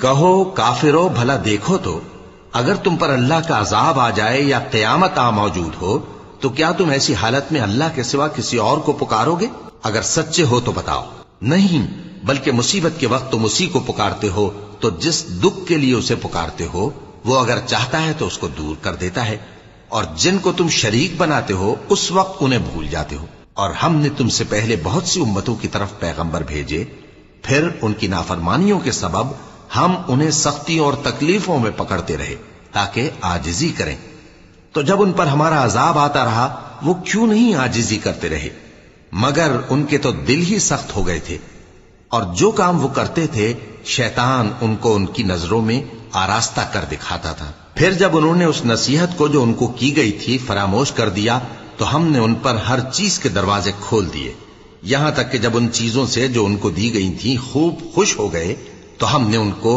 کہو کافرو بھلا دیکھو تو اگر تم پر اللہ کا عذاب آ جائے یا قیامت موجود ہو تو کیا تم ایسی حالت میں اللہ کے سوا کسی اور کو پکارو گے؟ اگر سچے ہو تو بتاؤ۔ نہیں، بلکہ مصیبت کے وقت تم اسی کو پکارتے ہو، تو جس دکھ کے لیے اسے پکارتے ہو وہ اگر چاہتا ہے تو اس کو دور کر دیتا ہے، اور جن کو تم شریک بناتے ہو اس وقت انہیں بھول جاتے ہو۔ اور ہم نے تم سے پہلے بہت سی امتوں کی طرف پیغمبر بھیجے، پھر ان کی نافرمانیوں کے سبب ہم انہیں سختیوں اور تکلیفوں میں پکڑتے رہے تاکہ عاجزی کریں۔ تو جب ان پر ہمارا عذاب آتا رہا وہ کیوں نہیں عاجزی کرتے رہے؟ مگر ان کے تو دل ہی سخت ہو گئے تھے، اور جو کام وہ کرتے تھے شیطان ان کو ان کی نظروں میں آراستہ کر دکھاتا تھا۔ پھر جب انہوں نے اس نصیحت کو جو ان کو کی گئی تھی فراموش کر دیا تو ہم نے ان پر ہر چیز کے دروازے کھول دیے، یہاں تک کہ جب ان چیزوں سے جو ان کو دی گئی تھیں خوب خوش ہو گئے تو ہم نے ان کو